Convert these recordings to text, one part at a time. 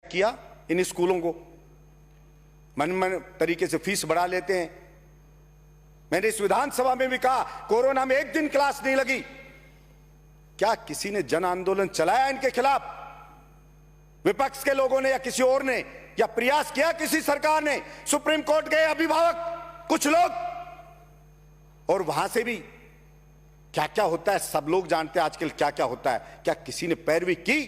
किया इन स्कूलों को, मन तरीके से फीस बढ़ा लेते हैं। मैंने इस विधानसभा में भी कहा, कोरोना में एक दिन क्लास नहीं लगी। क्या किसी ने जन आंदोलन चलाया इनके खिलाफ? विपक्ष के लोगों ने या किसी और ने, या प्रयास किया किसी सरकार ने? सुप्रीम कोर्ट गए अभिभावक कुछ लोग, और वहां से भी क्या क्या होता है सब लोग जानते हैं आजकल क्या क्या होता है। क्या किसी ने पैरवी की?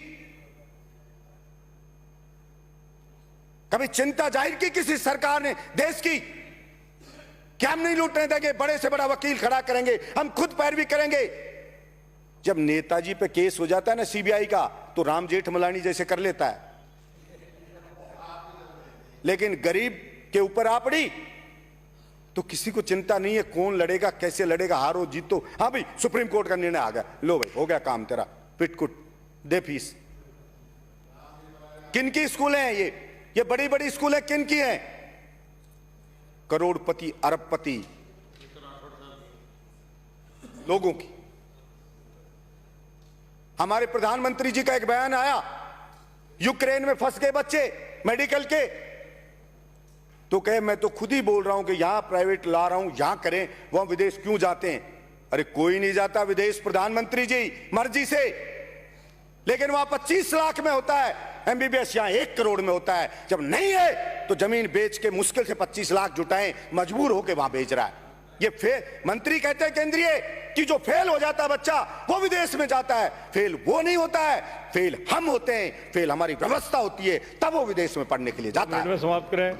कभी चिंता जाहिर की किसी सरकार ने देश की? क्या हम नहीं लूटने देंगे, बड़े से बड़ा वकील खड़ा करेंगे, हम खुद पैरवी करेंगे? जब नेताजी पे केस हो जाता है ना सीबीआई का, तो राम जेठमलानी जैसे कर लेता है, लेकिन गरीब के ऊपर आ पड़ी तो किसी को चिंता नहीं है कौन लड़ेगा, कैसे लड़ेगा, हारो जीतो। हाँ भाई, सुप्रीम कोर्ट का निर्णय आ गया, लो भाई हो गया काम तेरा, पिटकुट दे फीस। किनकी स्कूल हैं ये बड़ी बड़ी स्कूलें किनकी हैं? करोड़पति अरबपति लोगों की। हमारे प्रधानमंत्री जी का एक बयान आया, यूक्रेन में फंस गए बच्चे मेडिकल के, तो कहे मैं तो खुद ही बोल रहा हूं कि यहां प्राइवेट ला रहा हूं, यहां करें, वहां विदेश क्यों जाते हैं? अरे कोई नहीं जाता विदेश प्रधानमंत्री जी मर्जी से, लेकिन वहां 25 लाख में होता है एमबीबीएस, यहां 1 करोड़ में होता है। जब नहीं है तो जमीन बेच के मुश्किल से 25 लाख जुटाएं, मजबूर होकर वहां बेच रहा है। ये मंत्री कहते हैं केंद्रीय कि जो फेल हो जाता है बच्चा वो विदेश में जाता है। फेल वो नहीं होता है, फेल हम होते हैं, फेल हमारी व्यवस्था होती है, तब वो विदेश में पढ़ने के लिए जाता है। समाप्त करें।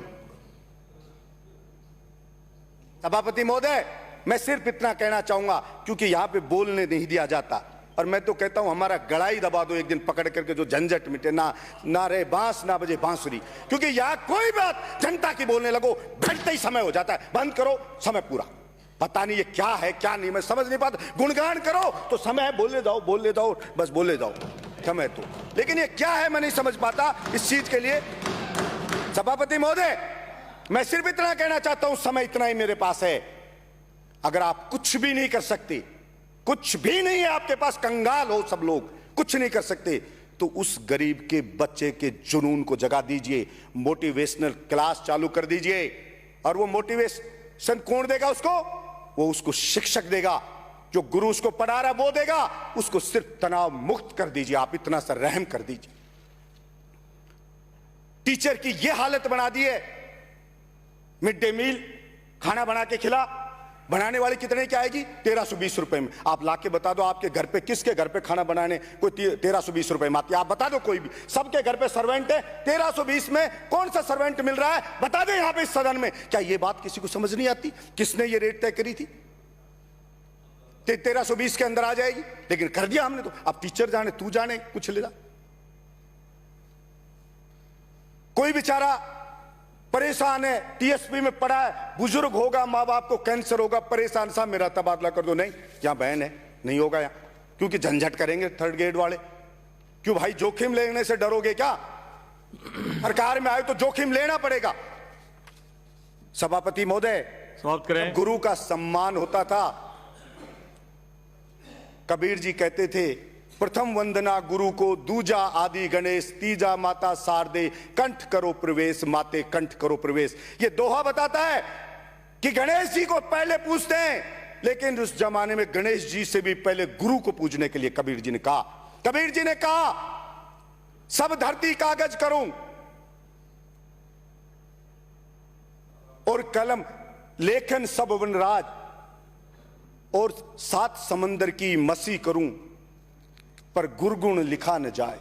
सभापति महोदय, मैं सिर्फ इतना कहना चाहूंगा, क्योंकि यहां पे बोलने नहीं दिया जाता, और मैं तो कहता हूं हमारा गड़ा ही दबा दो एक दिन पकड़ करके, जो झंझट मिटे, ना रहे बांस ना बजे बांसुरी। क्योंकि यहां कोई बात जनता की बोलने लगो, घंटे ही समय हो जाता है, बंद करो समय पूरा। पता नहीं ये क्या है क्या नहीं, मैं समझ नहीं पाता। गुणगान करो तो समय है, बोले जाओ बस बोले जाओ समय तो, लेकिन ये क्या है मैं नहीं समझ पाता इस चीज के लिए। सभापति महोदय, मैं सिर्फ इतना कहना चाहता हूं, समय इतना ही मेरे पास है। अगर आप कुछ भी नहीं कर सकते, कुछ भी नहीं है आपके पास, कंगाल हो सब लोग, कुछ नहीं कर सकते, तो उस गरीब के बच्चे के जुनून को जगा दीजिए, मोटिवेशनल क्लास चालू कर दीजिए। और वो मोटिवेशन कौन देगा उसको? वो उसको शिक्षक देगा, जो गुरु उसको पढ़ा रहा वो देगा। उसको सिर्फ तनाव मुक्त कर दीजिए, आप इतना सा रहम कर दीजिए। टीचर की ये हालत बना दी है, मिड डे मील खाना बना के खिला, बनाने वाली कितने की आएगी? 1320 रुपए में। आप लाके बता दो आपके घर पे, किसके घर पे खाना बनाने कोई 1320 रुपए में आती है? आप बता दो कोई भी, सबके घर पे सर्वेंट है, 1320 में कौन सा सर्वेंट मिल रहा है? बता दे यहां पे इस सदन में। क्या ये बात किसी को समझ नहीं आती? किसने ये रेट तय करी थी? 1320 के अंदर आ जाएगी, लेकिन कर दिया हमने तो। अब टीचर जाने, तू जाने, कुछ ले जा। कोई बेचारा परेशान है, टीएसपी में पड़ा है, बुजुर्ग होगा, माँ बाप को कैंसर होगा, परेशान, साहब मेरा तबादला कर दो। नहीं, यहां बहन है, नहीं होगा यहां, क्योंकि झंझट करेंगे थर्ड ग्रेड वाले। क्यों भाई, जोखिम लेने से डरोगे क्या? सरकार में आए तो जोखिम लेना पड़ेगा। सभापति महोदय, समाप्त करें। गुरु का सम्मान होता था, कबीर जी कहते थे, प्रथम वंदना गुरु को, दूजा आदि गणेश, तीजा माता शारदे, कंठ करो प्रवेश, माते कंठ करो प्रवेश। ये दोहा बताता है कि गणेश जी को पहले पूजते हैं, लेकिन उस जमाने में गणेश जी से भी पहले गुरु को पूजने के लिए कबीर जी ने कहा। कबीर जी ने कहा, सब धरती कागज करूं और कलम लेखन सब वनराज, और 7 समंदर की मसी करूं, पर गुरगुण लिखा न जाए।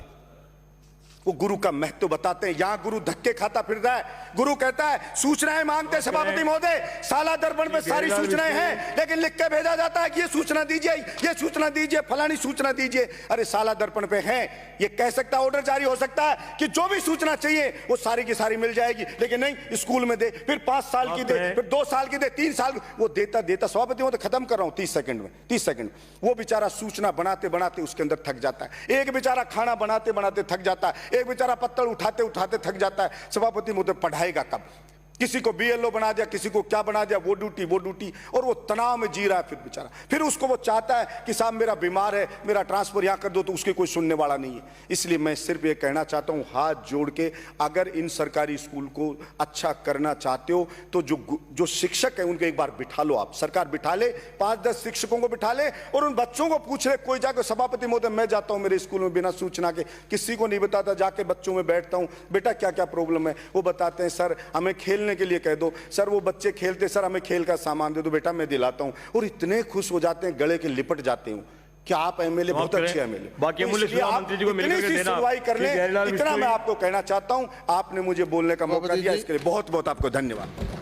वो गुरु का महत्व बताते हैं। यहां गुरु धक्के खाता फिर रहा है। गुरु कहता है सूचनाएं मांगते सभापति महोदय, साला दर्पण पे सारी सूचनाएं हैं, लेकिन लिख के भेजा जाता है कि ये सूचना दीजिए, ये सूचना दीजिए, फलानी सूचना दीजिए। अरे साला दर्पण पे है, ये कह सकता है, ऑर्डर जारी हो सकता है कि जो भी सूचना चाहिए वो सारी की सारी मिल जाएगी, लेकिन नहीं, स्कूल में दे, फिर 5 साल की दे, फिर 2 साल की दे, 3 साल, वो देता सभापति महोदय खत्म कर रहा हूं 30 सेकंड। वो बेचारा सूचना बनाते बनाते उसके अंदर थक जाता है। एक बेचारा खाना बनाते बनाते थक जाता है, एक बेचारा पत्तल उठाते उठाते थक जाता है। सभापति महोदय, पढ़ाएगा कब? किसी को बीएलओ बना दिया, किसी को क्या बना दिया, वो ड्यूटी, और वो तनाव में जी रहा है। फिर बेचारा, फिर उसको वो चाहता है कि साहब मेरा बीमार है, मेरा ट्रांसफर यहाँ कर दो, तो उसके कोई सुनने वाला नहीं है। इसलिए मैं सिर्फ ये कहना चाहता हूँ, हाथ जोड़ के, अगर इन सरकारी स्कूल को अच्छा करना चाहते हो तो जो शिक्षक है उनको एक बार बिठा लो। आप सरकार बिठा ले, 5-10 शिक्षकों को बिठा ले और उन बच्चों को पूछ ले। कोई जाकर, सभापति महोदय मैं जाता हूँ मेरे स्कूल में बिना सूचना के, किसी को नहीं बताता, जाके बच्चों में बैठता हूँ, बेटा क्या क्या प्रॉब्लम है, वो बताते हैं सर हमें खेलने के लिए कह दो, सर वो बच्चे खेलते, सर हमें खेल का सामान दे दो, बेटा मैं दिलाता हूं, और इतने खुश हो जाते हैं, गले के लिपट जाते हैं। क्या आप एमएलए बहुत अच्छे एमएलए, बाकी मंत्री जी को मिलकर देना, सुनवाई कर लें, इतना मैं आपको कहना चाहता हूं। आपने मुझे बोलने का मौका दिया, इसके लिए बहुत बहुत आपको धन्यवाद।